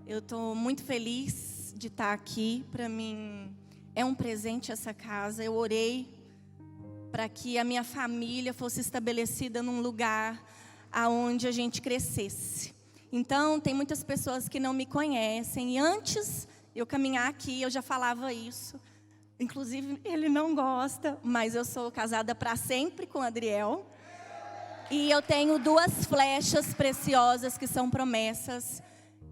Eu estou muito feliz de estar aqui. Para mim é um presente essa casa. Eu orei para que a minha família fosse estabelecida num lugar aonde a gente crescesse. Então, tem muitas pessoas que não me conhecem. E antes de eu caminhar aqui, eu já falava isso. Inclusive, ele não gosta, mas eu sou casada para sempre com o Adriel. E eu tenho 2 flechas preciosas que são promessas,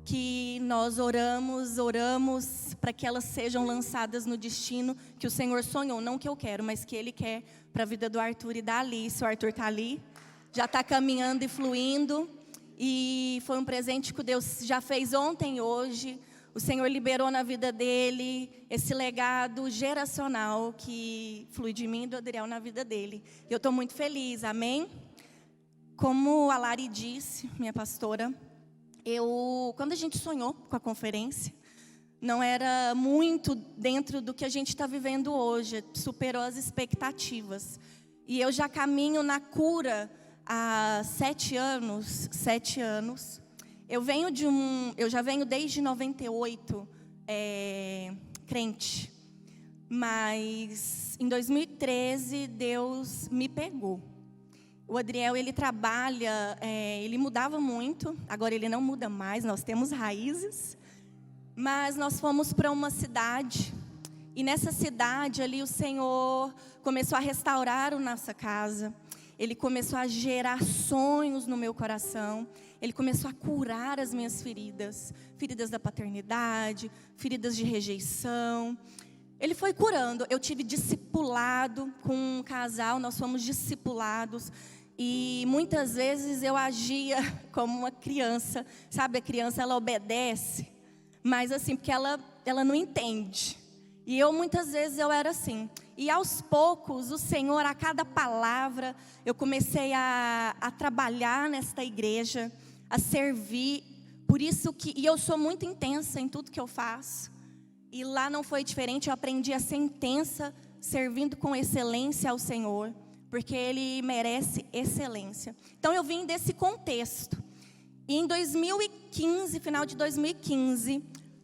que nós oramos para que elas sejam lançadas no destino que o Senhor sonhou. Não que eu quero, mas que Ele quer para a vida do Arthur e da Alice. O Arthur está ali, já está caminhando e fluindo. E foi um presente que Deus já fez ontem e hoje. O Senhor liberou na vida dele esse legado geracional que flui de mim e do Adriel na vida dele. E eu estou muito feliz, amém? Como a Lari disse, minha pastora, quando a gente sonhou com a conferência, não era muito dentro do que a gente está vivendo hoje, superou as expectativas. E eu já caminho na cura há 7 anos. Eu já venho desde 98 crente, mas em 2013 Deus me pegou. O Adriel, ele trabalha, ele mudava muito, agora ele não muda mais, nós temos raízes. Mas nós fomos para uma cidade, e nessa cidade ali o Senhor começou a restaurar a nossa casa. Ele começou a gerar sonhos no meu coração. Ele começou a curar as minhas feridas. Feridas da paternidade, feridas de rejeição. Ele foi curando. Eu tive discipulado com um casal, nós fomos discipulados. E muitas vezes eu agia como uma criança. Sabe, a criança, ela obedece, mas assim, porque ela não entende. E muitas vezes eu era assim. E aos poucos, o Senhor, a cada palavra, eu comecei a trabalhar nesta igreja, a servir. Por isso e eu sou muito intensa em tudo que eu faço. E lá não foi diferente, eu aprendi a ser intensa, servindo com excelência ao Senhor, porque Ele merece excelência. Então eu vim desse contexto. E em 2015, final de 2015,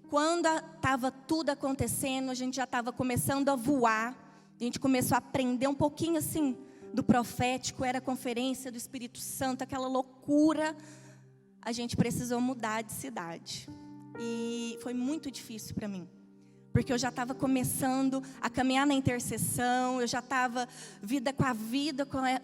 quando estava tudo acontecendo, a gente já estava começando a voar. A gente começou a aprender um pouquinho assim do profético, era a conferência do Espírito Santo, aquela loucura. A gente precisou mudar de cidade. E foi muito difícil para mim, porque eu já estava começando a caminhar na intercessão, eu já estava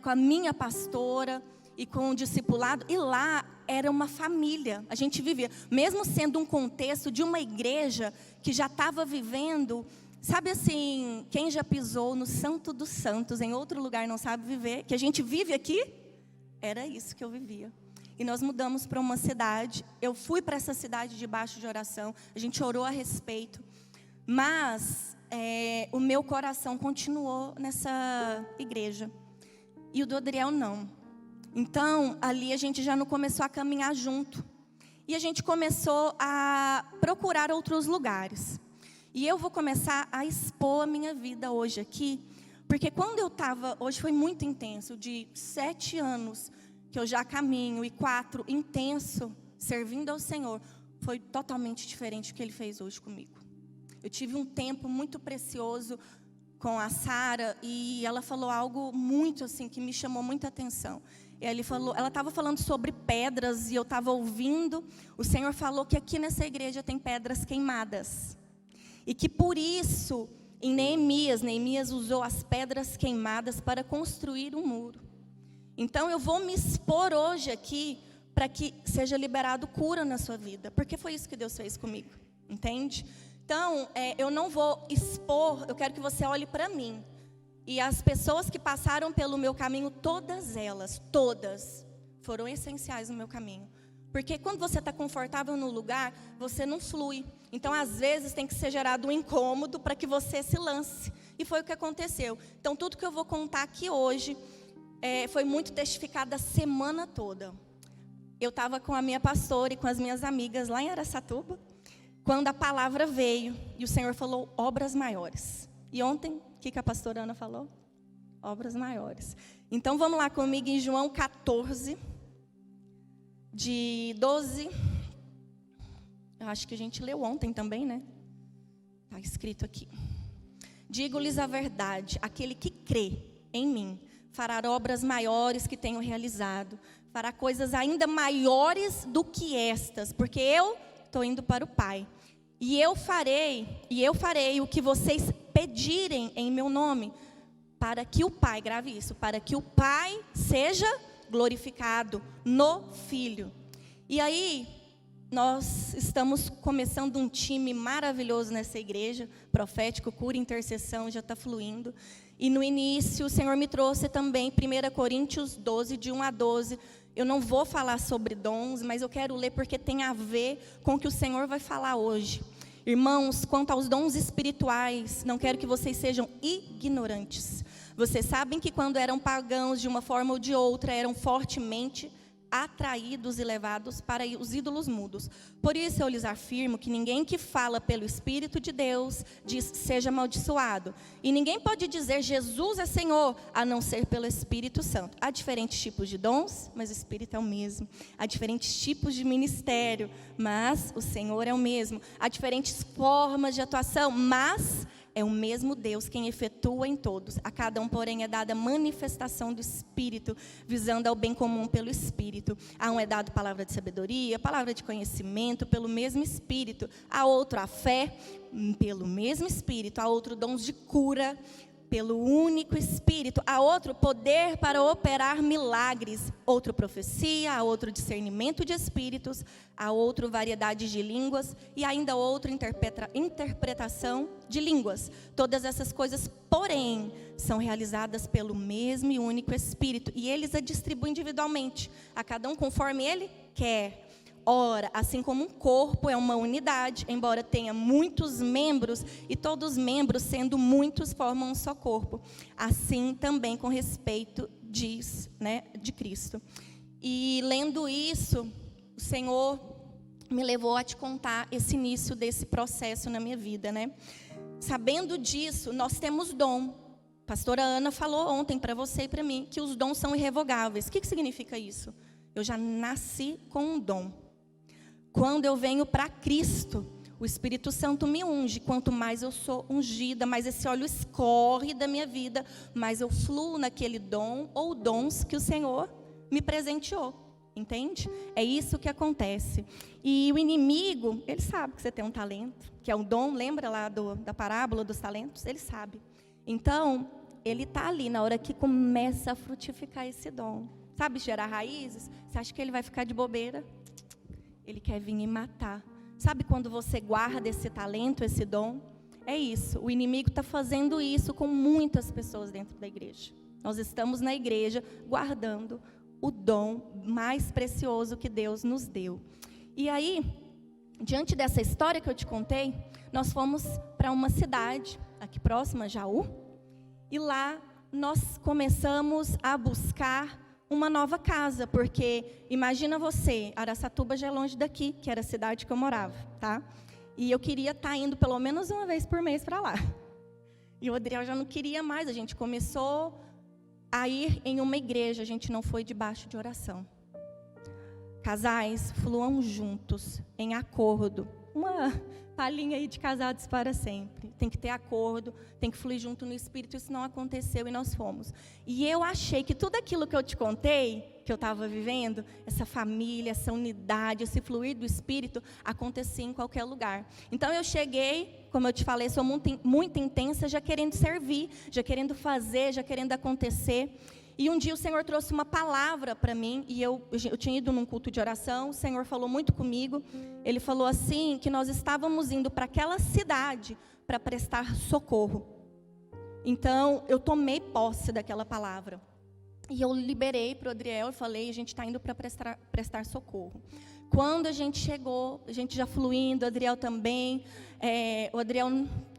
com a minha pastora e com o discipulado, e lá era uma família. A gente vivia, mesmo sendo um contexto de uma igreja que já estava vivendo. Sabe assim, quem já pisou no Santo dos Santos, em outro lugar não sabe viver, que a gente vive aqui? Era isso que eu vivia. E nós mudamos para uma cidade, eu fui para essa cidade debaixo de oração, a gente orou a respeito, mas o meu coração continuou nessa igreja, e o do Adriel não. Então, ali a gente já não começou a caminhar junto, e a gente começou a procurar outros lugares. E eu vou começar a expor a minha vida hoje aqui, porque quando eu estava, hoje foi muito intenso, de 7 anos que eu já caminho, e 4 intenso, servindo ao Senhor, foi totalmente diferente do que Ele fez hoje comigo. Eu tive um tempo muito precioso com a Sara, e ela falou algo muito assim, que me chamou muita atenção. Ela estava falando sobre pedras, e eu estava ouvindo, o Senhor falou que aqui nessa igreja tem pedras queimadas. E que por isso, em Neemias usou as pedras queimadas para construir um muro. Então eu vou me expor hoje aqui, para que seja liberado cura na sua vida. Porque foi isso que Deus fez comigo, entende? Então, eu não vou expor, eu quero que você olhe para mim. E as pessoas que passaram pelo meu caminho, todas foram essenciais no meu caminho. Porque quando você está confortável no lugar, você não flui. Então, às vezes, tem que ser gerado um incômodo para que você se lance. E foi o que aconteceu. Então, tudo que eu vou contar aqui hoje foi muito testificado a semana toda. Eu estava com a minha pastora e com as minhas amigas lá em Araçatuba, quando a palavra veio e o Senhor falou obras maiores. E ontem, o que a pastora Ana falou? Obras maiores. Então, vamos lá comigo em João 14... de 12, Acho que a gente leu ontem também, né? Está escrito aqui. Digo-lhes a verdade, aquele que crê em mim fará obras maiores que tenho realizado, fará coisas ainda maiores do que estas, porque eu estou indo para o Pai. E eu farei o que vocês pedirem em meu nome, para que o Pai, grave isso, para que o Pai seja glorificado no Filho. E aí, nós estamos começando um time maravilhoso nessa igreja, profético, cura, intercessão, já está fluindo. E no início, o Senhor me trouxe também 1 Coríntios 12, de 1 a 12. Eu não vou falar sobre dons, mas eu quero ler porque tem a ver com o que o Senhor vai falar hoje. Irmãos, quanto aos dons espirituais, não quero que vocês sejam ignorantes. Vocês sabem que quando eram pagãos, de uma forma ou de outra, eram fortemente atraídos e levados para os ídolos mudos. Por isso eu lhes afirmo que ninguém que fala pelo Espírito de Deus diz seja amaldiçoado. E ninguém pode dizer Jesus é Senhor, a não ser pelo Espírito Santo. Há diferentes tipos de dons, mas o Espírito é o mesmo. Há diferentes tipos de ministério, mas o Senhor é o mesmo. Há diferentes formas de atuação, mas é o mesmo Deus quem efetua em todos. A cada um, porém, é dada a manifestação do Espírito, visando ao bem comum pelo Espírito. A um é dado palavra de sabedoria, palavra de conhecimento, pelo mesmo Espírito. A outro, a fé, pelo mesmo Espírito. A outro, dons de cura, pelo único Espírito. A outro, poder para operar milagres. Outro, profecia. A outro, discernimento de espíritos. A outro, variedade de línguas. E ainda outro, interpretação de línguas. Todas essas coisas, porém, são realizadas pelo mesmo e único Espírito. E eles a distribuem individualmente, a cada um conforme ele quer. Ora, assim como um corpo é uma unidade, embora tenha muitos membros, e todos os membros, sendo muitos, formam um só corpo. Assim também com respeito de Cristo. E lendo isso, o Senhor me levou a te contar esse início desse processo na minha vida, né? Sabendo disso, nós temos dom. A pastora Ana falou ontem para você e para mim que os dons são irrevogáveis. O que significa isso? Eu já nasci com um dom. Quando eu venho para Cristo, o Espírito Santo me unge. Quanto mais eu sou ungida, mais esse óleo escorre da minha vida, mais eu fluo naquele dom ou dons que o Senhor me presenteou. Entende? É isso que acontece. E o inimigo, ele sabe que você tem um talento, que é um dom. Lembra lá da parábola dos talentos? Ele sabe. Então, ele está ali na hora que começa a frutificar esse dom. Sabe, gerar raízes? Você acha que ele vai ficar de bobeira? Ele quer vir e matar. Sabe quando você guarda esse talento, esse dom? É isso. O inimigo está fazendo isso com muitas pessoas dentro da igreja. Nós estamos na igreja guardando o dom mais precioso que Deus nos deu. E aí, diante dessa história que eu te contei, nós fomos para uma cidade aqui próxima, Jaú. E lá nós começamos a buscar uma nova casa, porque imagina você, Araçatuba já é longe daqui, que era a cidade que eu morava, tá? E eu queria estar indo pelo menos uma vez por mês para lá. E o Adriel já não queria mais, a gente começou a ir em uma igreja, a gente não foi debaixo de oração. Casais fluam juntos, em acordo. Uma palhinha aí de casados para sempre. Tem que ter acordo, tem que fluir junto no Espírito. Isso não aconteceu e nós fomos. E eu achei que tudo aquilo que eu te contei, que eu estava vivendo, essa família, essa unidade, esse fluir do Espírito, acontecia em qualquer lugar. Então eu cheguei, como eu te falei, sou muito intensa, já querendo servir, já querendo fazer, já querendo acontecer. E um dia o Senhor trouxe uma palavra para mim, e eu tinha ido num culto de oração, o Senhor falou muito comigo. Ele falou assim, que nós estávamos indo para aquela cidade para prestar socorro. Então, eu tomei posse daquela palavra. E eu liberei para o Adriel e falei, a gente está indo para prestar socorro. Quando a gente chegou, a gente já fluindo, o Adriel também, o Adriel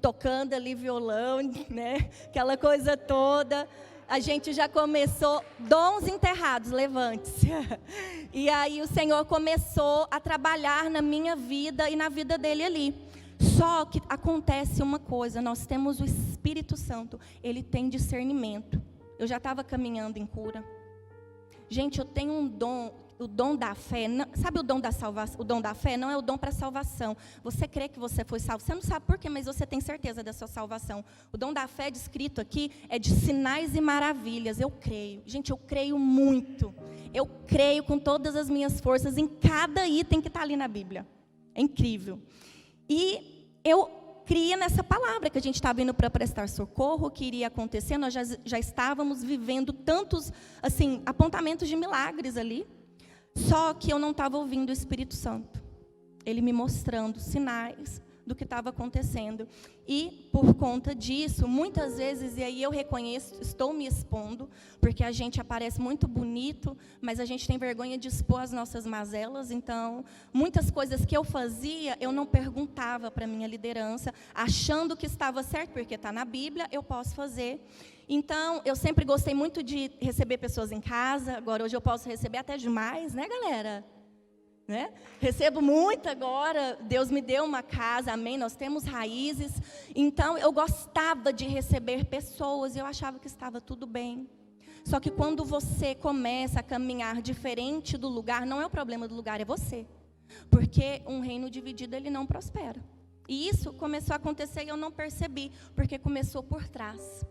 tocando ali violão, né? Aquela coisa toda. A gente já começou, dons enterrados, levante-se. E aí o Senhor começou a trabalhar na minha vida e na vida dele ali. Só que acontece uma coisa, nós temos o Espírito Santo, ele tem discernimento. Eu já estava caminhando em cura. Gente, eu tenho um dom, o dom da fé, não, sabe o dom da salvação? O dom da fé não é o dom para salvação. Você crê que você foi salvo. Você não sabe por quê, mas você tem certeza da sua salvação. O dom da fé descrito aqui é de sinais e maravilhas. Eu creio. Gente, eu creio muito. Eu creio com todas as minhas forças em cada item que está ali na Bíblia. É incrível. E eu cria nessa palavra que a gente estava indo para prestar socorro, que iria acontecer. Nós já estávamos vivendo tantos assim, apontamentos de milagres ali. Só que eu não estava ouvindo o Espírito Santo. Ele me mostrando sinais do que estava acontecendo. E, por conta disso, muitas vezes, e aí eu reconheço, estou me expondo, porque a gente aparece muito bonito, mas a gente tem vergonha de expor as nossas mazelas. Então, muitas coisas que eu fazia, eu não perguntava para a minha liderança, achando que estava certo, porque está na Bíblia, eu posso fazer. Então, eu sempre gostei muito de receber pessoas em casa. Agora, hoje eu posso receber até demais, né, galera? Né? Recebo muito agora. Deus me deu uma casa, amém? Nós temos raízes. Então, eu gostava de receber pessoas e eu achava que estava tudo bem. Só que quando você começa a caminhar diferente do lugar, não é o problema do lugar, é você. Porque um reino dividido, ele não prospera. E isso começou a acontecer e eu não percebi, porque começou por trás.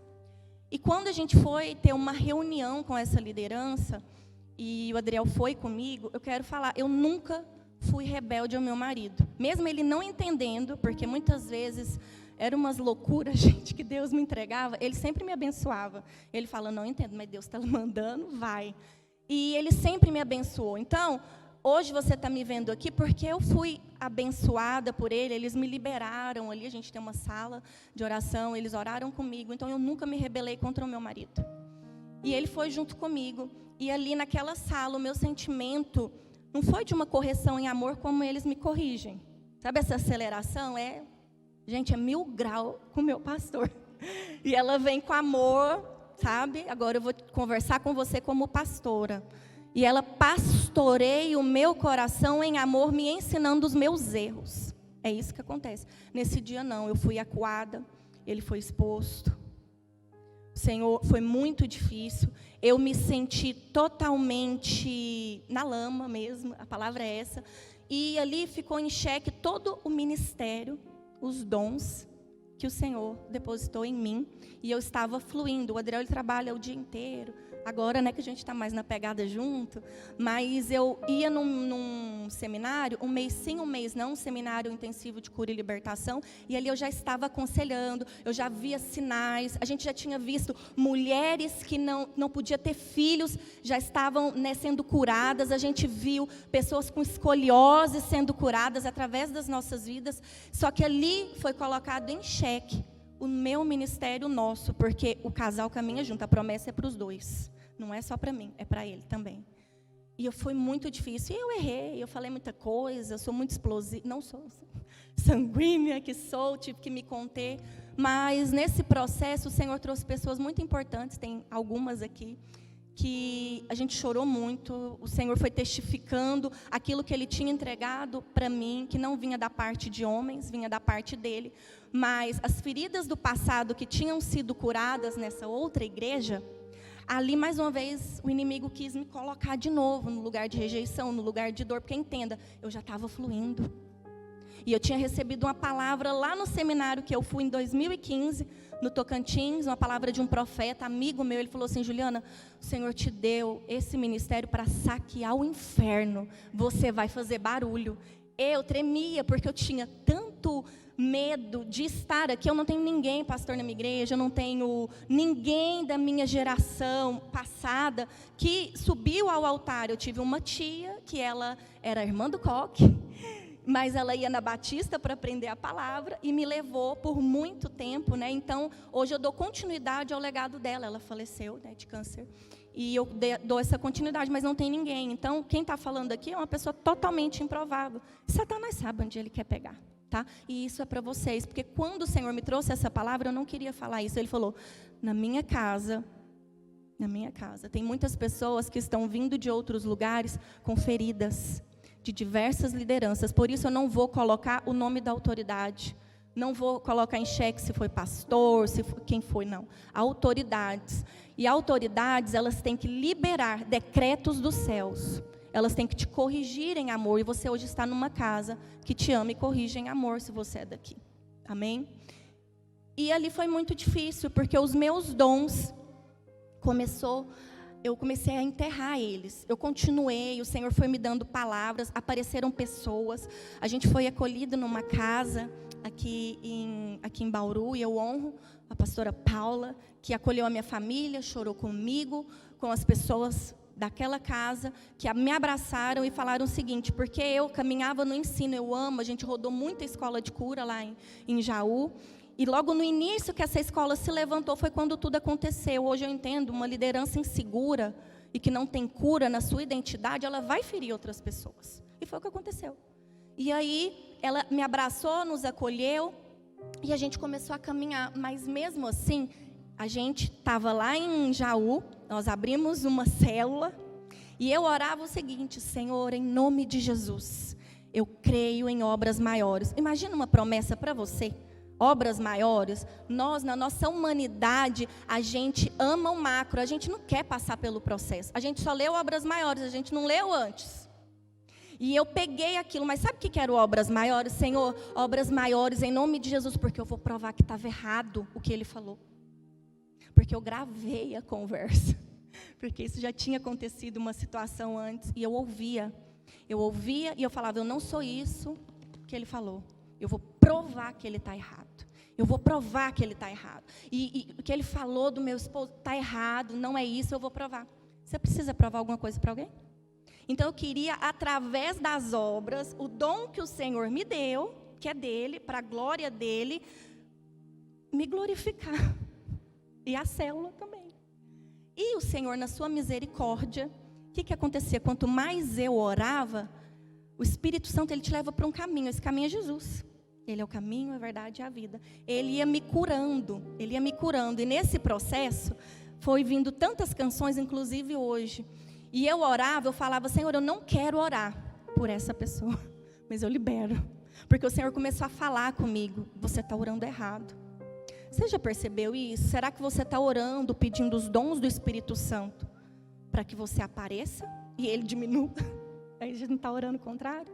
E quando a gente foi ter uma reunião com essa liderança, e o Adriel foi comigo, eu quero falar, eu nunca fui rebelde ao meu marido. Mesmo ele não entendendo, porque muitas vezes eram umas loucuras, gente, que Deus me entregava, ele sempre me abençoava. Ele fala, não entendo, mas Deus está mandando, vai. E ele sempre me abençoou. Então, hoje você está me vendo aqui porque eu fui abençoada por ele, eles me liberaram ali, a gente tem uma sala de oração, eles oraram comigo, então eu nunca me rebelei contra o meu marido. E ele foi junto comigo, e ali naquela sala, o meu sentimento não foi de uma correção em amor como eles me corrigem. Sabe essa aceleração? Gente, é 1000 graus com o meu pastor. E ela vem com amor, sabe? Agora eu vou conversar com você como pastora. E ela pastoreia o meu coração em amor, me ensinando os meus erros. É isso que acontece. Nesse dia não, eu fui acuada, ele foi exposto. Senhor, foi muito difícil. Eu me senti totalmente na lama mesmo, a palavra é essa. E ali ficou em xeque todo o ministério, os dons que o Senhor depositou em mim. E eu estava fluindo. O Adriel, ele trabalha o dia inteiro. Agora, né, que a gente está mais na pegada junto, mas eu ia num seminário, um mês sim, um mês não, um seminário intensivo de cura e libertação, e ali eu já estava aconselhando, eu já via sinais, a gente já tinha visto mulheres que não podiam ter filhos, já estavam, né, sendo curadas, a gente viu pessoas com escoliose sendo curadas através das nossas vidas, só que ali foi colocado em xeque o meu ministério, nosso, porque o casal caminha junto, a promessa é para os dois. Não é só para mim, é para ele também. E foi muito difícil. E eu errei, eu falei muita coisa, eu sou muito explosiva. Não sou sanguínea que sou, tive que me conter. Mas nesse processo, o Senhor trouxe pessoas muito importantes, tem algumas aqui, que a gente chorou muito. O Senhor foi testificando aquilo que Ele tinha entregado para mim, que não vinha da parte de homens, vinha da parte dEle. Mas as feridas do passado que tinham sido curadas nessa outra igreja, ali, mais uma vez, o inimigo quis me colocar de novo no lugar de rejeição, no lugar de dor, porque entenda, eu já estava fluindo. E eu tinha recebido uma palavra lá no seminário que eu fui em 2015, no Tocantins, uma palavra de um profeta, amigo meu, ele falou assim, Juliana, o Senhor te deu esse ministério para saquear o inferno, você vai fazer barulho. Eu tremia, porque eu tinha tanto medo de estar aqui. Eu não tenho ninguém pastor na minha igreja, eu não tenho ninguém da minha geração passada que subiu ao altar. Eu tive uma tia, que ela era irmã do Coque, mas ela ia na Batista para aprender a palavra e me levou por muito tempo, né? Então, hoje eu dou continuidade ao legado dela. Ela faleceu, né, de câncer. E eu dou essa continuidade, mas não tem ninguém. Então, quem está falando aqui é uma pessoa totalmente improvável. Satanás sabe onde ele quer pegar, tá? E isso é para vocês, porque quando o Senhor me trouxe essa palavra, eu não queria falar isso. Ele falou, na minha casa, tem muitas pessoas que estão vindo de outros lugares com feridas, de diversas lideranças. Por isso eu não vou colocar o nome da autoridade. Não vou colocar em xeque se foi pastor, se foi, quem foi, não. Autoridades. E autoridades, elas têm que liberar decretos dos céus. elas têm que te corrigir em amor. E você hoje está numa casa que te ama e corrige em amor, se você é daqui. Amém? E ali foi muito difícil, porque os meus dons eu comecei a enterrar eles. Eu continuei, o Senhor foi me dando palavras, apareceram pessoas. A gente foi acolhido numa casa aqui em Bauru, e eu honro a pastora Paula, que acolheu a minha família, chorou comigo, com as pessoas daquela casa, que me abraçaram e falaram o seguinte, porque eu caminhava no ensino, eu amo, a gente rodou muita escola de cura lá em Jaú, e logo no início que essa escola se levantou foi quando tudo aconteceu. Hoje eu entendo, uma liderança insegura e que não tem cura na sua identidade, ela vai ferir outras pessoas. E foi o que aconteceu. E aí ela me abraçou, nos acolheu e a gente começou a caminhar. Mas mesmo assim, a gente estava lá em Jaú, nós abrimos uma célula e eu orava o seguinte: Senhor, em nome de Jesus, eu creio em obras maiores. Imagina uma promessa para você. Obras maiores, nós na nossa humanidade, a gente ama o macro, a gente não quer passar pelo processo, a gente só leu obras maiores, a gente não leu antes. E eu peguei aquilo, mas sabe o que eram obras maiores? Senhor, obras maiores em nome de Jesus, porque eu vou provar que estava errado o que ele falou. Porque eu gravei a conversa, porque isso já tinha acontecido uma situação antes, e eu ouvia e eu falava, eu não sou isso que ele falou. Eu vou provar que ele está errado. Eu vou provar que ele está errado. E o que ele falou do meu esposo está errado, não é isso, eu vou provar. Você precisa provar alguma coisa para alguém? Então eu queria, através das obras, o dom que o Senhor me deu, que é dele, para a glória dele, me glorificar. E a célula também. E o Senhor, na sua misericórdia, o que acontecia? Quanto mais eu orava, o Espírito Santo, ele te leva para um caminho. Esse caminho é Jesus. Ele é o caminho, a verdade e a vida. Ele ia me curando. E nesse processo, foi vindo tantas canções, inclusive hoje. E eu orava, eu falava, Senhor, eu não quero orar por essa pessoa, mas eu libero. Porque o Senhor começou a falar comigo, você está orando errado. Você já percebeu isso? Será que você está orando, pedindo os dons do Espírito Santo, para que você apareça e ele diminua? Aí a gente não está orando o contrário?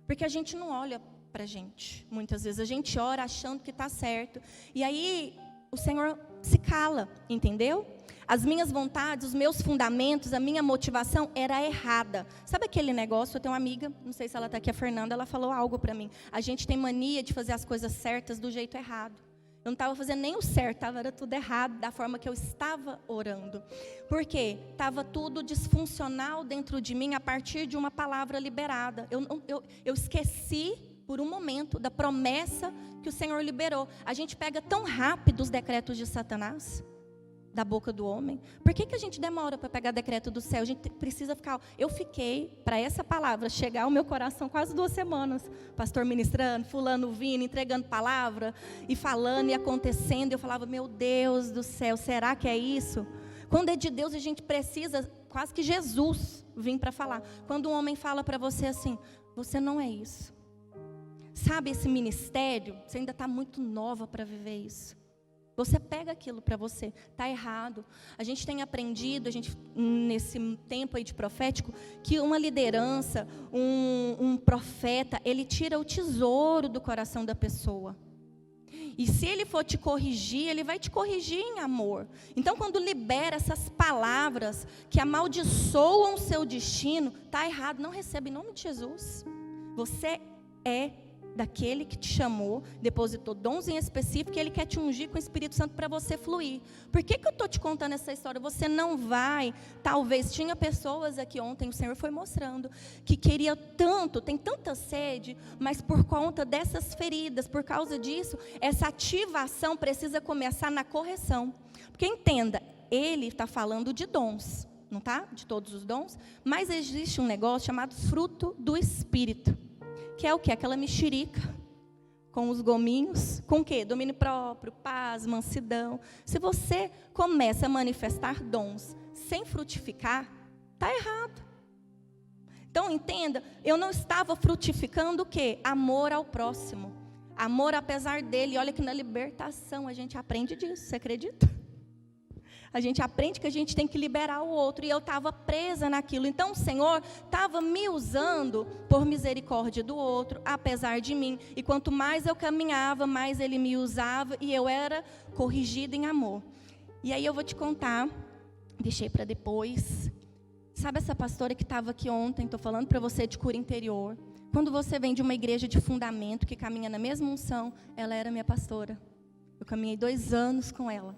Porque a gente não olha para a gente. Muitas vezes a gente ora achando que está certo. E aí o Senhor se cala, entendeu? As minhas vontades, os meus fundamentos, a minha motivação era errada. Sabe aquele negócio? Eu tenho uma amiga, não sei se ela está aqui, a Fernanda, ela falou algo para mim. A gente tem mania de fazer as coisas certas do jeito errado. Eu não estava fazendo nem o certo, era tudo errado, da forma que eu estava orando. Por quê? Estava tudo disfuncional dentro de mim a partir de uma palavra liberada. Eu esqueci, por um momento, da promessa que o Senhor liberou. A gente pega tão rápido os decretos de Satanás, da boca do homem. Por que a gente demora para pegar decreto do céu? A gente precisa ficar... Eu fiquei, para essa palavra chegar ao meu coração, quase 2 semanas. Pastor ministrando, fulano vindo, entregando palavra, e falando, e acontecendo. Eu falava, meu Deus do céu, será que é isso? Quando é de Deus, a gente precisa, quase que Jesus vir para falar. Quando um homem fala para você assim, você não é isso. Sabe esse ministério? Você ainda está muito nova para viver isso. Você pega aquilo para você, está errado. A gente tem aprendido, nesse tempo aí de profético, que uma liderança, um profeta, ele tira o tesouro do coração da pessoa. E se ele for te corrigir, ele vai te corrigir em amor. Então, quando libera essas palavras que amaldiçoam o seu destino, está errado, não receba em nome de Jesus. Você é daquele que te chamou, depositou dons em específico, e ele quer te ungir com o Espírito Santo para você fluir. Por que eu estou te contando essa história? Você não vai, talvez, tinha pessoas aqui ontem, o Senhor foi mostrando, que queria tanto, tem tanta sede, mas por conta dessas feridas, por causa disso, essa ativação precisa começar na correção. Porque entenda, ele está falando de dons, não está? De todos os dons, mas existe um negócio chamado fruto do Espírito. Que é o quê? Aquela mexerica, com os gominhos, com o quê? Domínio próprio, paz, mansidão. Se você começa a manifestar dons sem frutificar, está errado. Então, entenda, eu não estava frutificando o quê? Amor ao próximo. Amor apesar dele. Olha que na libertação a gente aprende disso, você acredita? A gente aprende que a gente tem que liberar o outro. E eu estava presa naquilo. Então o Senhor estava me usando por misericórdia do outro, apesar de mim. E quanto mais eu caminhava, mais Ele me usava. E eu era corrigida em amor. E aí eu vou te contar, deixei para depois. Sabe essa pastora que estava aqui ontem? Estou falando para você de cura interior. Quando você vem de uma igreja de fundamento, que caminha na mesma unção, ela era minha pastora. Eu caminhei 2 anos com ela.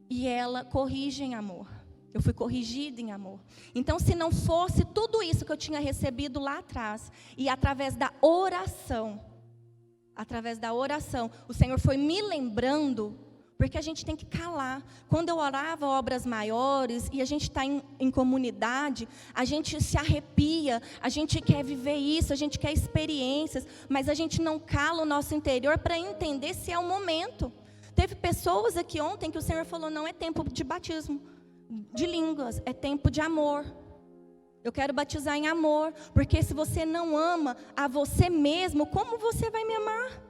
E ela corrige em amor. Eu fui corrigida em amor. Então, se não fosse tudo isso que eu tinha recebido lá atrás, e através da oração, o Senhor foi me lembrando, porque a gente tem que calar. Quando eu orava obras maiores, e a gente está em comunidade, a gente se arrepia, a gente quer viver isso, a gente quer experiências, mas a gente não cala o nosso interior para entender se é o momento. Teve pessoas aqui ontem que o Senhor falou, não é tempo de batismo de línguas, é tempo de amor. Eu quero batizar em amor, porque se você não ama a você mesmo, como você vai me amar?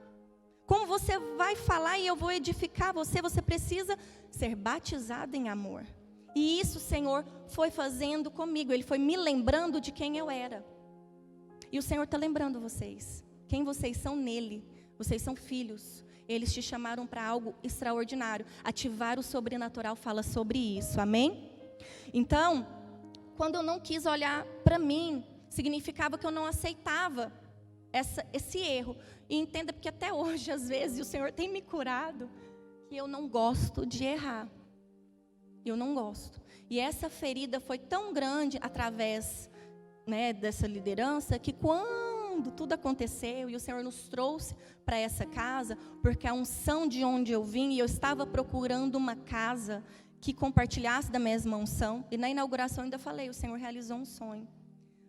Como você vai falar e eu vou edificar você? Você precisa ser batizado em amor. E isso o Senhor foi fazendo comigo. Ele foi me lembrando de quem eu era. E o Senhor está lembrando vocês. Quem vocês são nele. Vocês são filhos. Eles te chamaram para algo extraordinário. Ativar o sobrenatural fala sobre isso. Amém? Então, quando eu não quis olhar para mim, significava que eu não aceitava esse erro. E entenda, porque até hoje, às vezes, o Senhor tem me curado, que eu não gosto de errar. Eu não gosto. E essa ferida foi tão grande através, dessa liderança, que quando tudo aconteceu e o Senhor nos trouxe para essa casa, porque a unção de onde eu vim, e eu estava procurando uma casa que compartilhasse da mesma unção, e na inauguração ainda falei, o Senhor realizou um sonho,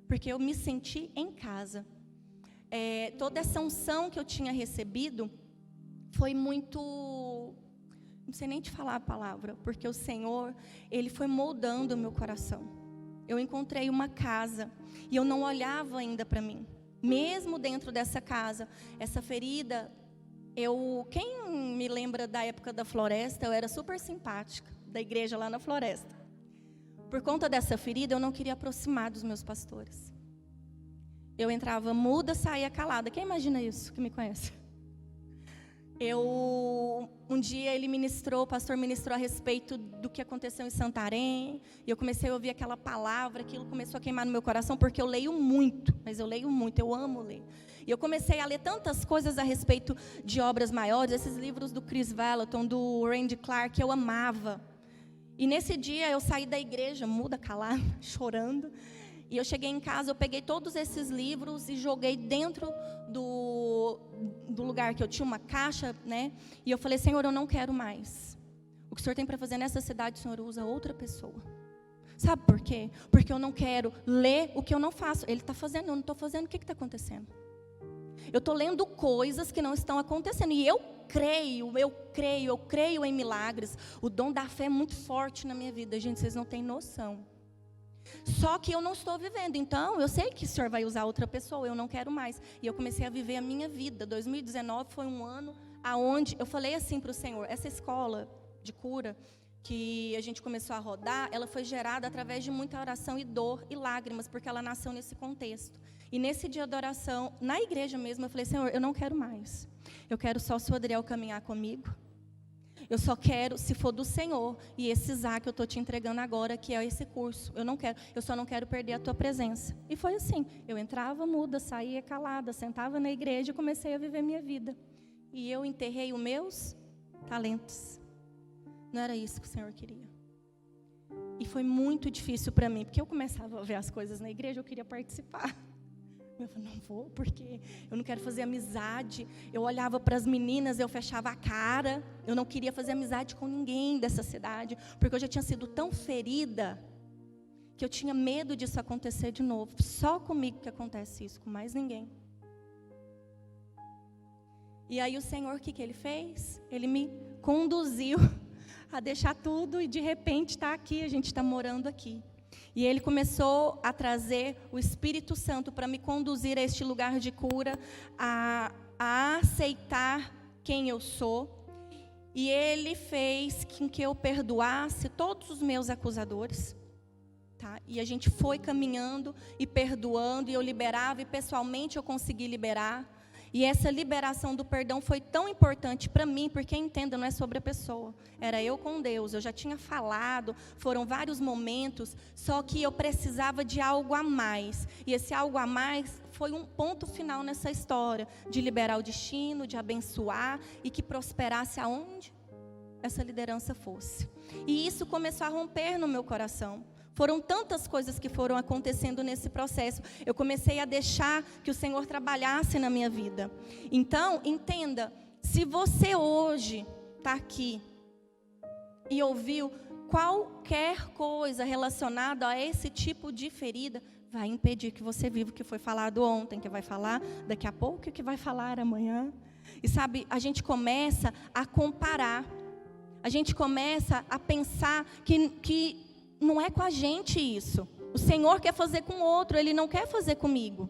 porque eu me senti em casa. Toda essa unção que eu tinha recebido foi muito, não sei nem te falar a palavra, porque o Senhor, Ele foi moldando o meu coração. Eu encontrei uma casa e eu não olhava ainda para mim. Mesmo dentro dessa casa, essa ferida, quem me lembra da época da floresta, eu era super simpática, da igreja lá na floresta. Por conta dessa ferida, eu não queria aproximar dos meus pastores. Eu entrava muda, saía calada. Quem imagina isso, que me conhece? Um dia o pastor ministrou a respeito do que aconteceu em Santarém. E eu comecei a ouvir aquela palavra, aquilo começou a queimar no meu coração, porque eu leio muito, eu amo ler. E eu comecei a ler tantas coisas a respeito de obras maiores, esses livros do Chris Vallotton, do Randy Clark, que eu amava. E nesse dia eu saí da igreja, muda, calada, chorando. E eu cheguei em casa, eu peguei todos esses livros e joguei dentro do lugar que eu tinha, uma caixa, E eu falei, Senhor, eu não quero mais. O que o Senhor tem para fazer nessa cidade, o Senhor usa outra pessoa. Sabe por quê? Porque eu não quero ler o que eu não faço. Ele está fazendo, eu não estou fazendo, o que está acontecendo? Eu estou lendo coisas que não estão acontecendo. E eu creio em milagres. O dom da fé é muito forte na minha vida. Gente, vocês não têm noção. Só que eu não estou vivendo, então eu sei que o Senhor vai usar outra pessoa, eu não quero mais. E eu comecei a viver a minha vida. 2019 foi um ano onde eu falei assim para o Senhor, essa escola de cura que a gente começou a rodar, ela foi gerada através de muita oração e dor e lágrimas, porque ela nasceu nesse contexto. E nesse dia da oração, na igreja mesmo, eu falei, Senhor, eu não quero mais. Eu quero só o Senhor Adriel caminhar comigo. Eu só quero, se for do Senhor, e esse Isaac eu estou te entregando agora, que é esse curso. Eu só não quero perder a tua presença. E foi assim, eu entrava muda, saía calada, sentava na igreja e comecei a viver minha vida. E eu enterrei os meus talentos. Não era isso que o Senhor queria. E foi muito difícil para mim, porque eu começava a ver as coisas na igreja, eu queria participar. Eu falei, não vou, porque eu não quero fazer amizade. Eu olhava para as meninas, eu fechava a cara. Eu não queria fazer amizade com ninguém dessa cidade, porque eu já tinha sido tão ferida, que eu tinha medo disso acontecer de novo. Só comigo que acontece isso, com mais ninguém. E aí o Senhor, o que Ele fez? Ele me conduziu a deixar tudo e de repente está aqui, a gente está morando aqui. E Ele começou a trazer o Espírito Santo para me conduzir a este lugar de cura, a aceitar quem eu sou. E Ele fez com que eu perdoasse todos os meus acusadores. Tá? E a gente foi caminhando e perdoando, e eu liberava, e pessoalmente eu consegui liberar. E essa liberação do perdão foi tão importante para mim, porque, entenda, não é sobre a pessoa. Era eu com Deus, eu já tinha falado, foram vários momentos, só que eu precisava de algo a mais. E esse algo a mais foi um ponto final nessa história, de liberar o destino, de abençoar, e que prosperasse aonde essa liderança fosse. E isso começou a romper no meu coração. Foram tantas coisas que foram acontecendo nesse processo. Eu comecei a deixar que o Senhor trabalhasse na minha vida. Então, entenda, se você hoje está aqui e ouviu qualquer coisa relacionada a esse tipo de ferida, vai impedir que você viva o que foi falado ontem, que vai falar daqui a pouco, que vai falar amanhã. E sabe, a gente começa a comparar. A gente começa a pensar que não é com a gente isso. O Senhor quer fazer com o outro, Ele não quer fazer comigo.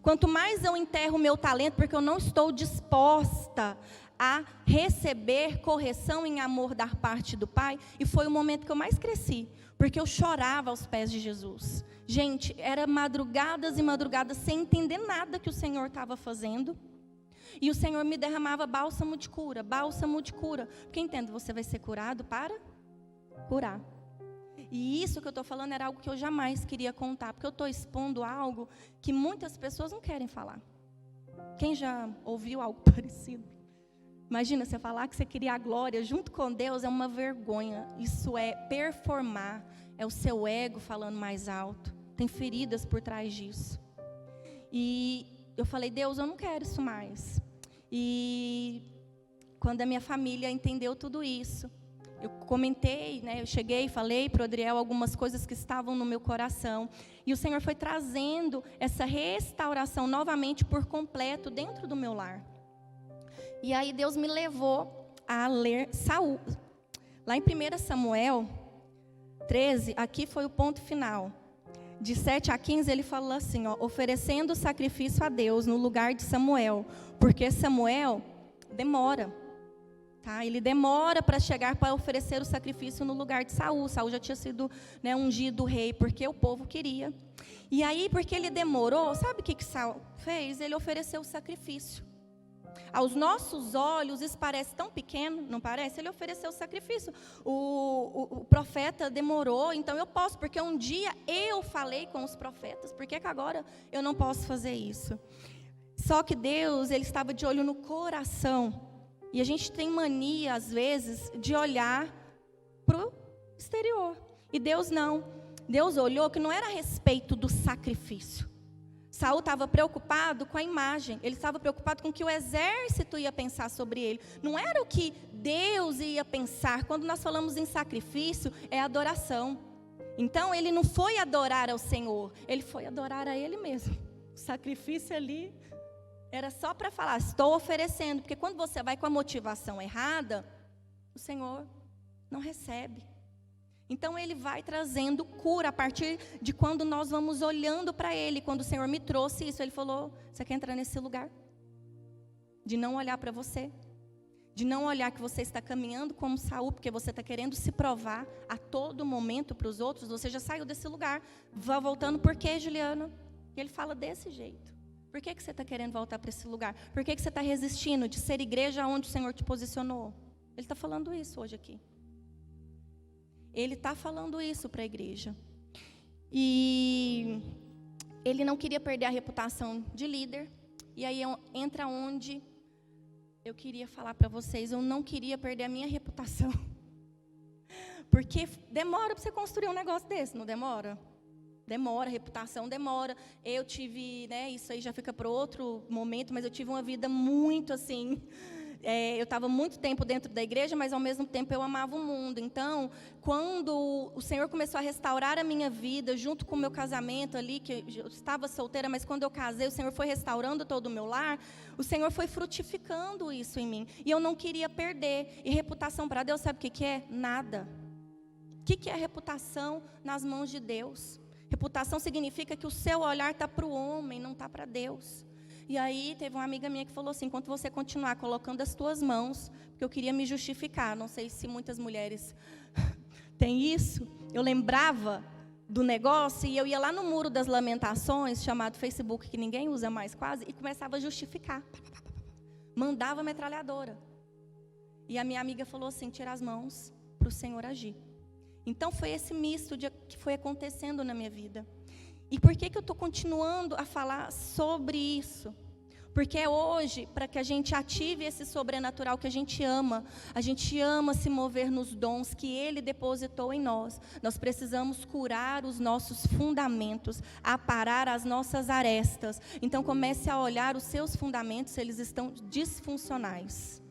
Quanto mais eu enterro o meu talento, porque eu não estou disposta a receber correção em amor da parte do Pai, e foi o momento que eu mais cresci, porque eu chorava aos pés de Jesus. Gente, era madrugadas e madrugadas sem entender nada que o Senhor estava fazendo. E o Senhor me derramava bálsamo de cura, bálsamo de cura. Porque entendo, você vai ser curado para curar. E isso que eu estou falando era algo que eu jamais queria contar, porque eu estou expondo algo que muitas pessoas não querem falar. Quem já ouviu algo parecido? Imagina, você falar que você queria a glória junto com Deus é uma vergonha. Isso é performar, é o seu ego falando mais alto. Tem feridas por trás disso. E eu falei, Deus, eu não quero isso mais. E quando a minha família entendeu tudo isso, eu comentei, né, eu cheguei e falei para o Adriel algumas coisas que estavam no meu coração. E o Senhor foi trazendo essa restauração novamente por completo dentro do meu lar. E aí Deus me levou a ler Saul. Lá em 1 Samuel 13, aqui foi o ponto final. De 7 a 15 ele falou assim, oferecendo sacrifício a Deus no lugar de Samuel. Porque Samuel demora. Tá? Ele demora para chegar para oferecer o sacrifício no lugar de Saul. Saul já tinha sido, né, ungido rei, porque o povo queria. E aí, porque ele demorou, sabe o que Saul fez? Ele ofereceu o sacrifício. Aos nossos olhos, isso parece tão pequeno, não parece? Ele ofereceu o sacrifício. O profeta demorou, então eu posso, porque um dia eu falei com os profetas. Por que agora eu não posso fazer isso? Só que Deus, Ele estava de olho no coração. E a gente tem mania, às vezes, de olhar para o exterior. E Deus não. Deus olhou que não era a respeito do sacrifício. Saul estava preocupado com a imagem. Ele estava preocupado com o que o exército ia pensar sobre ele. Não era o que Deus ia pensar. Quando nós falamos em sacrifício, é adoração. Então, ele não foi adorar ao Senhor. Ele foi adorar a Ele mesmo. O sacrifício ali era só para falar, estou oferecendo. Porque quando você vai com a motivação errada, o Senhor não recebe. Então Ele vai trazendo cura a partir de quando nós vamos olhando para Ele. Quando o Senhor me trouxe isso, Ele falou, você quer entrar nesse lugar? De não olhar para você. De não olhar que você está caminhando como Saul, porque você está querendo se provar a todo momento para os outros. Você já saiu desse lugar. Vá voltando por quê, Juliana? E Ele fala desse jeito. Por que você está querendo voltar para esse lugar? Por que você está resistindo de ser igreja onde o Senhor te posicionou? Ele está falando isso hoje aqui. Ele está falando isso para a igreja. E ele não queria perder a reputação de líder. E aí entra onde eu queria falar para vocês. Eu não queria perder a minha reputação. Porque demora para você construir um negócio desse, não demora? Demora, reputação demora. Eu tive, né, isso aí já fica para outro momento, mas eu tive uma vida muito assim... eu estava muito tempo dentro da igreja, mas ao mesmo tempo eu amava o mundo. Então, quando o Senhor começou a restaurar a minha vida, junto com o meu casamento ali, que eu estava solteira, mas quando eu casei, o Senhor foi restaurando todo o meu lar, o Senhor foi frutificando isso em mim. E eu não queria perder. E reputação para Deus, sabe o que é? Nada. O que é reputação nas mãos de Deus? Reputação significa que o seu olhar está para o homem, não está para Deus. E aí teve uma amiga minha que falou assim, enquanto você continuar colocando as tuas mãos, porque eu queria me justificar, não sei se muitas mulheres têm isso, eu lembrava do negócio e eu ia lá no muro das lamentações, chamado Facebook, que ninguém usa mais quase, e começava a justificar. Mandava metralhadora. E a minha amiga falou assim, tira as mãos para o Senhor agir. Então foi esse misto que foi acontecendo na minha vida. E por que eu estou continuando a falar sobre isso? Porque é hoje, para que a gente ative esse sobrenatural que a gente ama se mover nos dons que Ele depositou em nós. Nós precisamos curar os nossos fundamentos, aparar as nossas arestas. Então comece a olhar os seus fundamentos, se eles estão disfuncionais.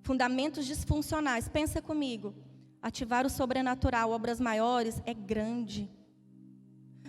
Fundamentos disfuncionais, pensa comigo. Ativar o sobrenatural, obras maiores, é grande.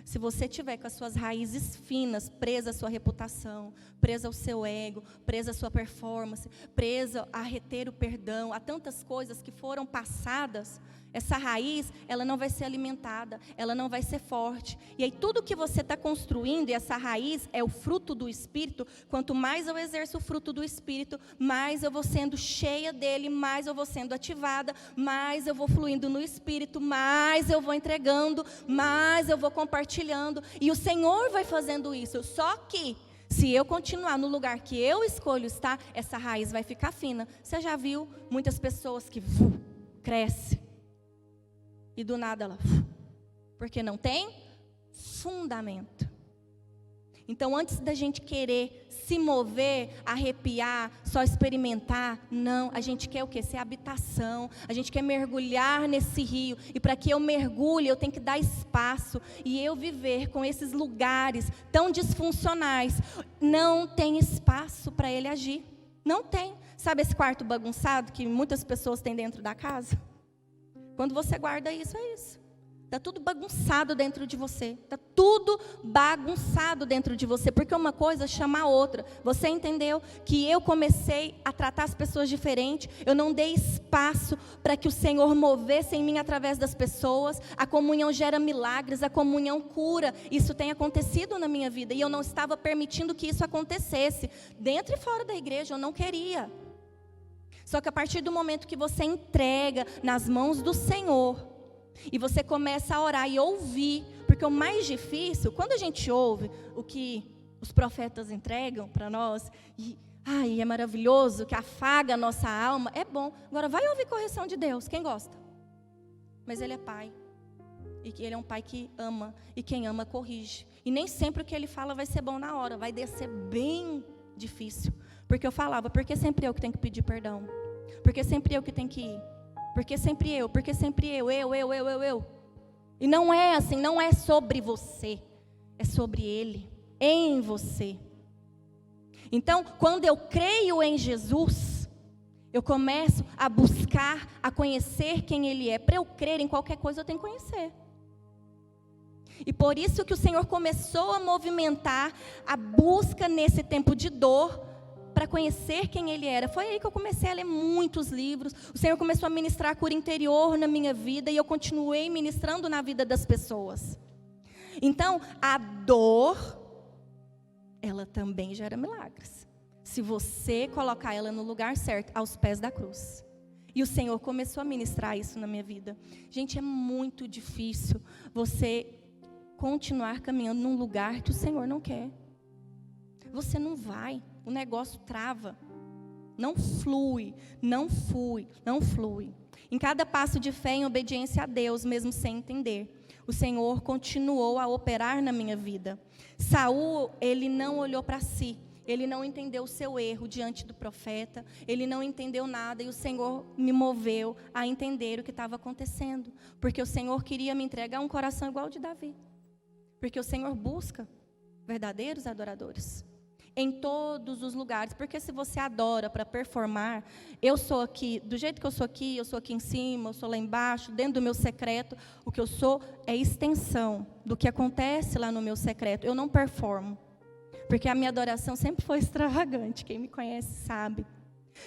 Se você tiver com as suas raízes finas, presa à sua reputação, presa ao seu ego, presa à sua performance, presa a reter o perdão, a tantas coisas que foram passadas, essa raiz, ela não vai ser alimentada, ela não vai ser forte. E aí tudo que você está construindo, e essa raiz é o fruto do Espírito, quanto mais eu exerço o fruto do Espírito, mais eu vou sendo cheia dele, mais eu vou sendo ativada, mais eu vou fluindo no Espírito, mais eu vou entregando, mais eu vou compartilhando. E o Senhor vai fazendo isso. Só que, se eu continuar no lugar que eu escolho estar, essa raiz vai ficar fina. Você já viu muitas pessoas que crescem. E do nada ela, porque não tem fundamento. Então, antes da gente querer se mover, arrepiar, só experimentar, não, a gente quer o quê? Ser habitação, a gente quer mergulhar nesse rio, e para que eu mergulhe, eu tenho que dar espaço, e eu viver com esses lugares tão disfuncionais, não tem espaço para ele agir, não tem. Sabe esse quarto bagunçado que muitas pessoas têm dentro da casa? Quando você guarda isso, é isso. Está tudo bagunçado dentro de você. Está tudo bagunçado dentro de você. Porque uma coisa chama a outra. Você entendeu que eu comecei a tratar as pessoas diferente. Eu não dei espaço para que o Senhor movesse em mim através das pessoas. A comunhão gera milagres. A comunhão cura. Isso tem acontecido na minha vida. E eu não estava permitindo que isso acontecesse. Dentro e fora da igreja, eu não queria. Só que a partir do momento que você entrega nas mãos do Senhor, e você começa a orar e ouvir, porque o mais difícil, quando a gente ouve o que os profetas entregam para nós, e é maravilhoso, que afaga a nossa alma, é bom. Agora vai ouvir correção de Deus, quem gosta? Mas Ele é Pai, e Ele é um Pai que ama, e quem ama corrige. E nem sempre o que Ele fala vai ser bom na hora, vai descer bem difícil. Porque eu falava, porque sempre eu que tenho que pedir perdão? Porque sempre eu que tenho que ir? Porque sempre eu? Porque sempre eu. E não é assim, não é sobre você. É sobre Ele, em você. Então, quando eu creio em Jesus, eu começo a buscar, a conhecer quem Ele é. Para eu crer em qualquer coisa, eu tenho que conhecer. E por isso que o Senhor começou a movimentar a busca nesse tempo de dor, para conhecer quem Ele era. Foi aí que eu comecei a ler muitos livros. O Senhor começou a ministrar a cura interior na minha vida, e eu continuei ministrando na vida das pessoas. Então, a dor, ela também gera milagres, se você colocar ela no lugar certo, aos pés da cruz. E o Senhor começou a ministrar isso na minha vida. Gente, é muito difícil você continuar caminhando num lugar que o Senhor não quer. Você não vai, o negócio trava, não flui. Em cada passo de fé, em obediência a Deus, mesmo sem entender, o Senhor continuou a operar na minha vida. Saul, ele não olhou para si, ele não entendeu o seu erro diante do profeta, ele não entendeu nada, e o Senhor me moveu a entender o que estava acontecendo, porque o Senhor queria me entregar um coração igual ao de Davi, porque o Senhor busca verdadeiros adoradores em todos os lugares. Porque se você adora para performar, eu sou aqui, do jeito que eu sou aqui em cima, eu sou lá embaixo, dentro do meu secreto, o que eu sou é extensão do que acontece lá no meu secreto. Eu não performo, porque a minha adoração sempre foi extravagante, quem me conhece sabe.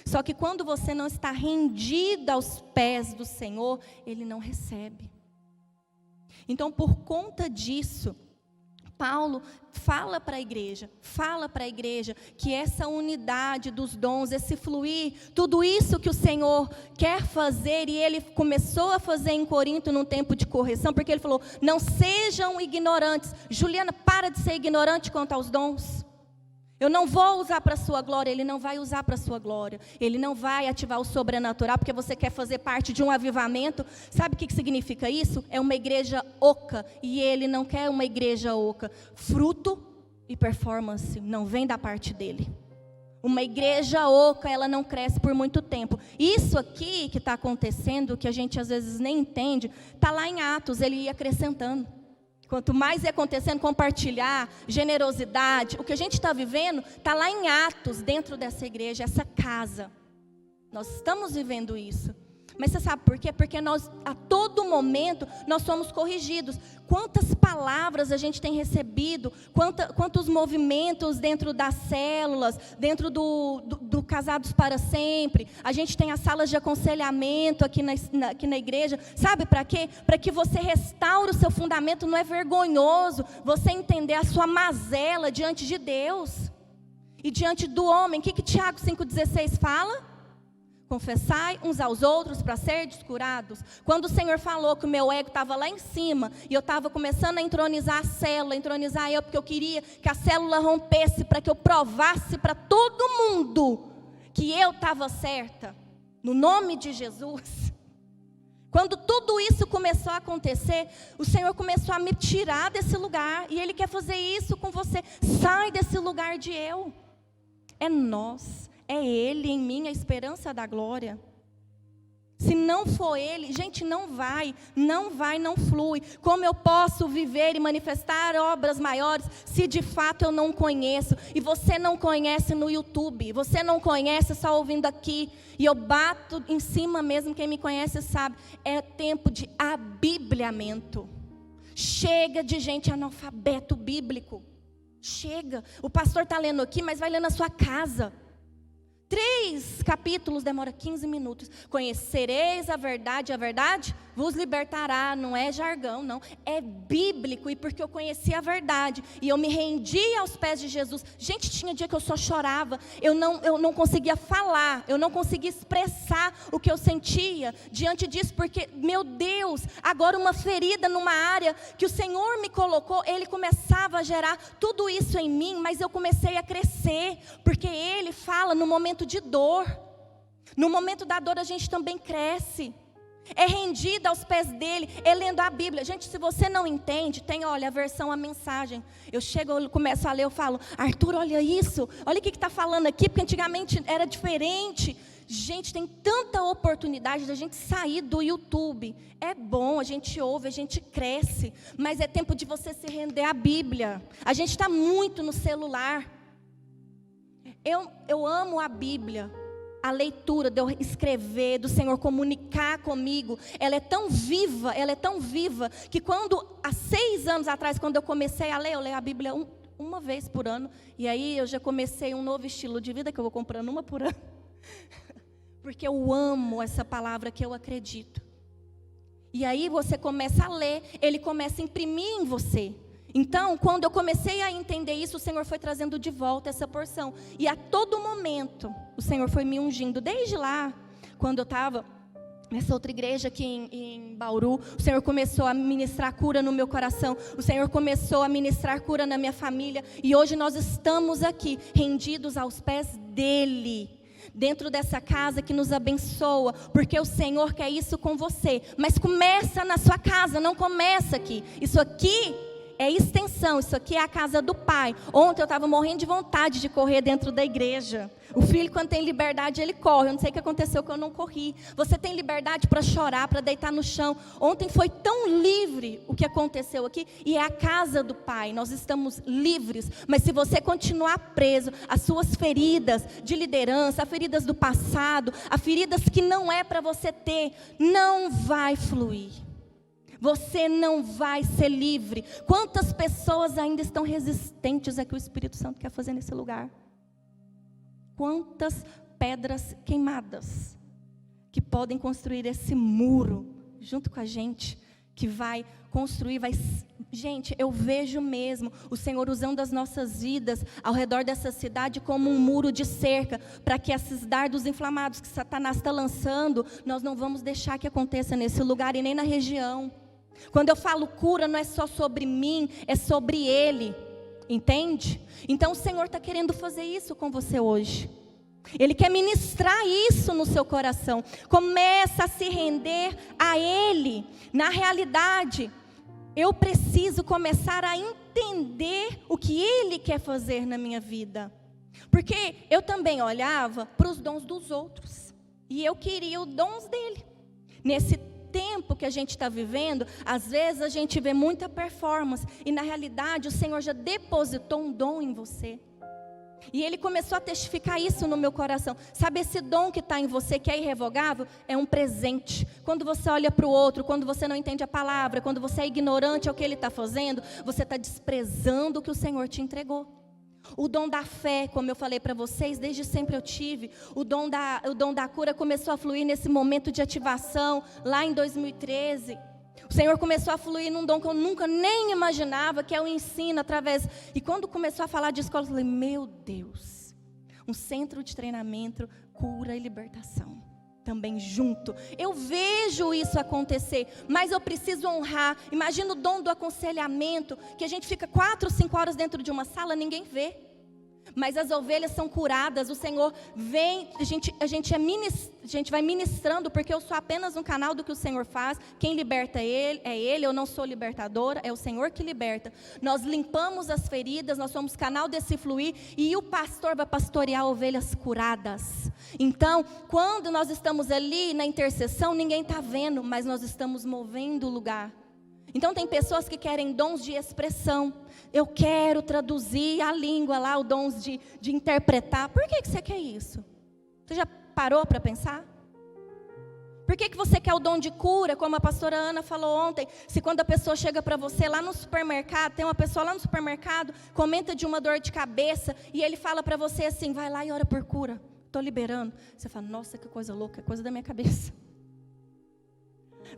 Só que quando você não está rendida aos pés do Senhor, Ele não recebe. Então, por conta disso, Paulo fala para a igreja que essa unidade dos dons, esse fluir, tudo isso que o Senhor quer fazer, e ele começou a fazer em Corinto num tempo de correção, porque ele falou, não sejam ignorantes. Juliana, para de ser ignorante quanto aos dons. Eu não vou usar para a sua glória, ele não vai usar para a sua glória. Ele não vai ativar o sobrenatural, porque você quer fazer parte de um avivamento. Sabe o que significa isso? É uma igreja oca, e ele não quer uma igreja oca. Fruto e performance não vem da parte dele. Uma igreja oca, ela não cresce por muito tempo. Isso aqui que está acontecendo, que a gente às vezes nem entende, está lá em Atos, ele ia acrescentando. Quanto mais ia acontecendo, compartilhar, generosidade, o que a gente está vivendo, está lá em Atos, dentro dessa igreja, essa casa. Nós estamos vivendo isso. Mas você sabe por quê? Porque nós, a todo momento, nós somos corrigidos. Quantas palavras a gente tem recebido, quantos movimentos dentro das células, dentro do Casados para Sempre. A gente tem as salas de aconselhamento aqui na igreja. Sabe para quê? Para que você restaure o seu fundamento. Não é vergonhoso você entender a sua mazela diante de Deus e diante do homem. O que Tiago 5,16 fala? Confessai uns aos outros para serdes curados. Quando o Senhor falou que o meu ego estava lá em cima, e eu estava começando a entronizar a célula, entronizar eu, porque eu queria que a célula rompesse, para que eu provasse para todo mundo que eu estava certa, no nome de Jesus. Quando tudo isso começou a acontecer, o Senhor começou a me tirar desse lugar, e Ele quer fazer isso com você. Sai desse lugar de eu. É nós. É Ele em mim, a esperança da glória. Se não for Ele, gente, não flui. Como eu posso viver e manifestar obras maiores, se de fato eu não conheço? E você não conhece no YouTube, você não conhece só ouvindo aqui. E eu bato em cima mesmo, quem me conhece sabe. É tempo de abibliamento. Chega de gente analfabeto bíblico. Chega. O pastor está lendo aqui, mas vai ler na sua casa. 3 capítulos, demora 15 minutos. Conhecereis a verdade vos libertará. Não é jargão, não. É bíblico. E porque eu conheci a verdade, e eu me rendi aos pés de Jesus. Gente, tinha dia que eu só chorava. Eu não conseguia falar. Eu não conseguia expressar o que eu sentia diante disso. Porque, meu Deus, agora uma ferida numa área que o Senhor me colocou, Ele começava a gerar tudo isso em mim. Mas eu comecei a crescer. Porque Ele fala no momento de dor. No momento da dor a gente também cresce. É rendida aos pés dele, é lendo a Bíblia. Gente, se você não entende, tem, olha, a versão, a mensagem. Eu chego, eu começo a ler, eu falo, Arthur, olha isso, olha o que está falando aqui, porque antigamente era diferente. Gente, tem tanta oportunidade da gente sair do YouTube. É bom, a gente ouve, a gente cresce, mas é tempo de você se render à Bíblia. A gente está muito no celular. Eu amo a Bíblia, a leitura, de eu escrever, do Senhor comunicar comigo. Ela é tão viva, que quando, há 6 anos atrás, quando eu comecei a ler, eu leio a Bíblia uma vez por ano. E aí eu já comecei um novo estilo de vida, que eu vou comprando uma por ano. Porque eu amo essa palavra que eu acredito. E aí você começa a ler, Ele começa a imprimir em você. Então, quando eu comecei a entender isso, o Senhor foi trazendo de volta essa porção. E a todo momento, o Senhor foi me ungindo. Desde lá, quando eu estava nessa outra igreja aqui em Bauru, o Senhor começou a ministrar cura no meu coração. O Senhor começou a ministrar cura na minha família. E hoje nós estamos aqui, rendidos aos pés dEle. Dentro dessa casa que nos abençoa, porque o Senhor quer isso com você. Mas começa na sua casa, não começa aqui. Isso aqui é extensão, isso aqui é a casa do Pai. Ontem eu estava morrendo de vontade de correr dentro da igreja. O filho, quando tem liberdade, ele corre. Eu não sei o que aconteceu que eu não corri. Você tem liberdade para chorar, para deitar no chão. Ontem foi tão livre o que aconteceu aqui. E é a casa do Pai, nós estamos livres. Mas se você continuar preso às suas feridas de liderança, a feridas do passado, a feridas que não é para você ter, não vai fluir. Você não vai ser livre. Quantas pessoas ainda estão resistentes a que o Espírito Santo quer fazer nesse lugar? Quantas pedras queimadas que podem construir esse muro junto com a gente, que vai construir, vai Gente, eu vejo mesmo o Senhor usando as nossas vidas ao redor dessa cidade como um muro de cerca, para que esses dardos inflamados que Satanás está lançando, nós não vamos deixar que aconteça nesse lugar e nem na região. Quando eu falo cura, não é só sobre mim, é sobre Ele, entende? Então o Senhor está querendo fazer isso com você hoje. Ele quer ministrar isso no seu coração. Começa a se render a Ele. Na realidade, eu preciso começar a entender o que Ele quer fazer na minha vida. Porque eu também olhava para os dons dos outros. E eu queria os dons dele. Nesse tempo que a gente está vivendo, às vezes a gente vê muita performance. E na realidade o Senhor já depositou um dom em você. E Ele começou a testificar isso no meu coração. Sabe, esse dom que está em você, que é irrevogável, é um presente. Quando você olha para o outro, quando você não entende a palavra, quando você é ignorante ao que Ele está fazendo, você está desprezando o que o Senhor te entregou. O dom da fé, como eu falei para vocês, desde sempre eu tive. O dom da cura começou a fluir nesse momento de ativação, lá em 2013. O Senhor começou a fluir num dom que eu nunca nem imaginava, que é o ensino através... E quando começou a falar de escola, eu falei, meu Deus, um centro de treinamento, cura e libertação, também junto. Eu vejo isso acontecer, mas eu preciso honrar. Imagina o dom do aconselhamento, que a gente fica 4, 5 horas dentro de uma sala, ninguém vê. Mas as ovelhas são curadas, o Senhor vem, a gente vai ministrando, porque eu sou apenas um canal do que o Senhor faz. Quem liberta é Ele, eu não sou libertadora, é o Senhor que liberta. Nós limpamos as feridas, nós somos canal desse fluir, e o pastor vai pastorear ovelhas curadas. Então, quando nós estamos ali na intercessão, ninguém está vendo, mas nós estamos movendo o lugar. Então tem pessoas que querem dons de expressão. Eu quero traduzir a língua lá, os dons de interpretar. Por que você quer isso? Você já parou para pensar? Por que você quer o dom de cura, como a pastora Ana falou ontem? Se quando a pessoa chega para você lá no supermercado, tem uma pessoa lá no supermercado, comenta de uma dor de cabeça, e ele fala para você assim, vai lá e ora por cura, estou liberando. Você fala, nossa, que coisa louca, é coisa da minha cabeça.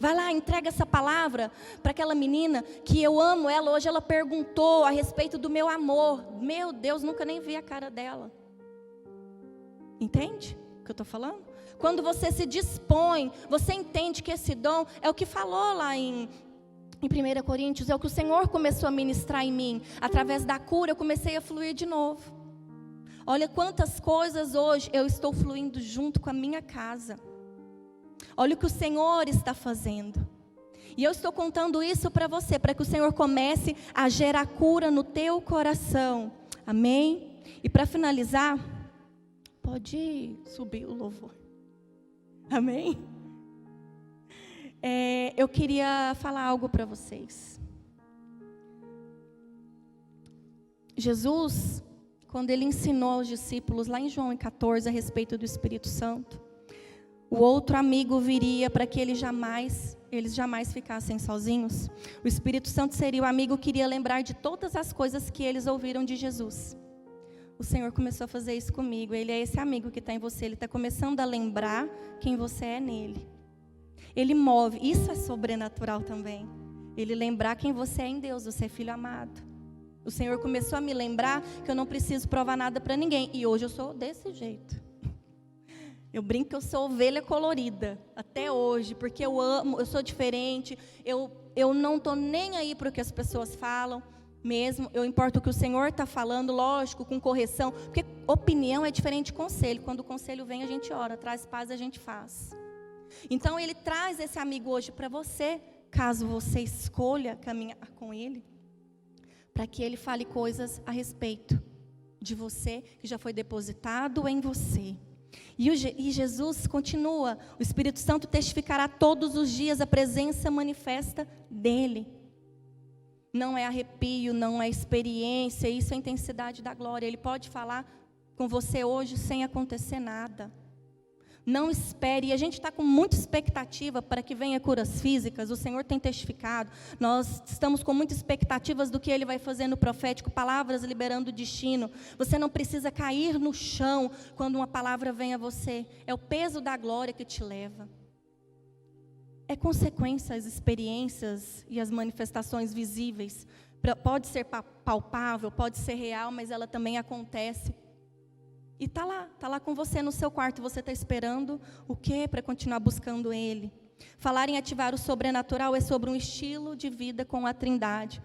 Vai lá, entrega essa palavra para aquela menina que eu amo ela. Hoje ela perguntou a respeito do meu amor. Meu Deus, nunca nem vi a cara dela. Entende o que eu estou falando? Quando você se dispõe, você entende que esse dom é o que falou lá em 1 Coríntios, é o que o Senhor começou a ministrar em mim. Através da cura eu comecei a fluir de novo. Olha quantas coisas hoje eu estou fluindo junto com a minha casa. Olha o que o Senhor está fazendo. E eu estou contando isso para você, para que o Senhor comece a gerar cura no teu coração. Amém? E para finalizar, pode subir o louvor. Amém? Eu queria falar algo para vocês. Jesus, quando Ele ensinou aos discípulos, lá em João 14, a respeito do Espírito Santo, o outro amigo viria para que eles jamais ficassem sozinhos. O Espírito Santo seria o amigo que iria lembrar de todas as coisas que eles ouviram de Jesus. O Senhor começou a fazer isso comigo. Ele é esse amigo que está em você. Ele está começando a lembrar quem você é nele. Ele move. Isso é sobrenatural também. Ele lembrar quem você é em Deus. Você é filho amado. O Senhor começou a me lembrar que eu não preciso provar nada para ninguém. E hoje eu sou desse jeito. Eu brinco que eu sou ovelha colorida, até hoje, porque eu amo, eu sou diferente, eu não estou nem aí para o que as pessoas falam, mesmo, eu importo o que o Senhor está falando, lógico, com correção, porque opinião é diferente de conselho. Quando o conselho vem, a gente ora, traz paz, a gente faz. Então, Ele traz esse amigo hoje para você, caso você escolha caminhar com Ele, para que Ele fale coisas a respeito de você, que já foi depositado em você. E Jesus continua, o Espírito Santo testificará todos os dias a presença manifesta dEle. Não é arrepio, não é experiência, isso é intensidade da glória. Ele pode falar com você hoje sem acontecer nada. Não espere, e a gente está com muita expectativa para que venha curas físicas, o Senhor tem testificado, nós estamos com muitas expectativas do que Ele vai fazer no profético, palavras liberando destino. Você não precisa cair no chão quando uma palavra vem a você, é o peso da glória que te leva. é consequência as experiências e as manifestações visíveis. Pode ser palpável, pode ser real, mas ela também acontece. E está lá com você no seu quarto. Você está esperando o quê para continuar buscando Ele? Falar em ativar o sobrenatural é sobre um estilo de vida com a Trindade.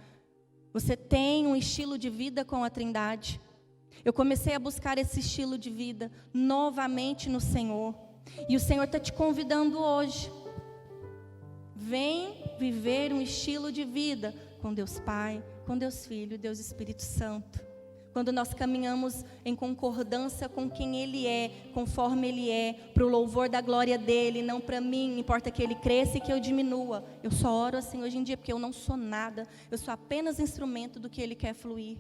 Você tem um estilo de vida com a Trindade. Eu comecei a buscar esse estilo de vida novamente no Senhor. E o Senhor está te convidando hoje. Vem viver um estilo de vida com Deus Pai, com Deus Filho e Deus Espírito Santo. Quando nós caminhamos em concordância com quem Ele é, conforme Ele é, para o louvor da glória dEle, não para mim, importa que Ele cresça e que eu diminua. Eu só oro assim hoje em dia, porque eu não sou nada, eu sou apenas instrumento do que Ele quer fluir.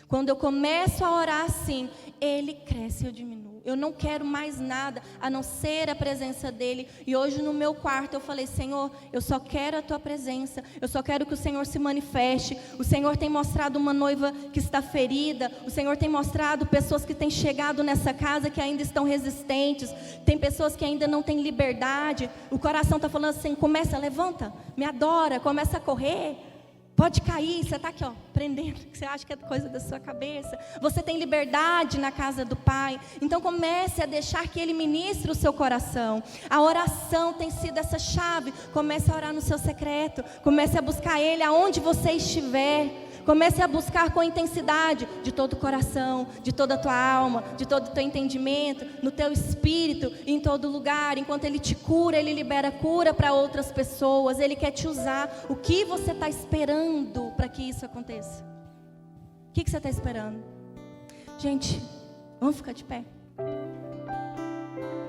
Quando eu começo a orar assim, Ele cresce e eu diminuo. Eu não quero mais nada a não ser a presença dEle. E hoje no meu quarto eu falei: Senhor, eu só quero a Tua presença. Eu só quero que o Senhor se manifeste. O Senhor tem mostrado uma noiva que está ferida. O Senhor tem mostrado pessoas que têm chegado nessa casa que ainda estão resistentes. Tem pessoas que ainda não têm liberdade. O coração está falando assim: começa, levanta, me adora, começa a correr. Pode cair, você está aqui, prendendo, você acha que é coisa da sua cabeça. Você tem liberdade na casa do Pai. Então comece a deixar que Ele ministre o seu coração. A oração tem sido essa chave. Comece a orar no seu secreto. Comece a buscar Ele aonde você estiver. Comece a buscar com intensidade, de todo o coração, de toda a tua alma, de todo o teu entendimento, no teu espírito, em todo lugar. Enquanto Ele te cura, Ele libera cura para outras pessoas. Ele quer te usar. O que você está esperando para que isso aconteça? O que você está esperando? Gente, vamos ficar de pé.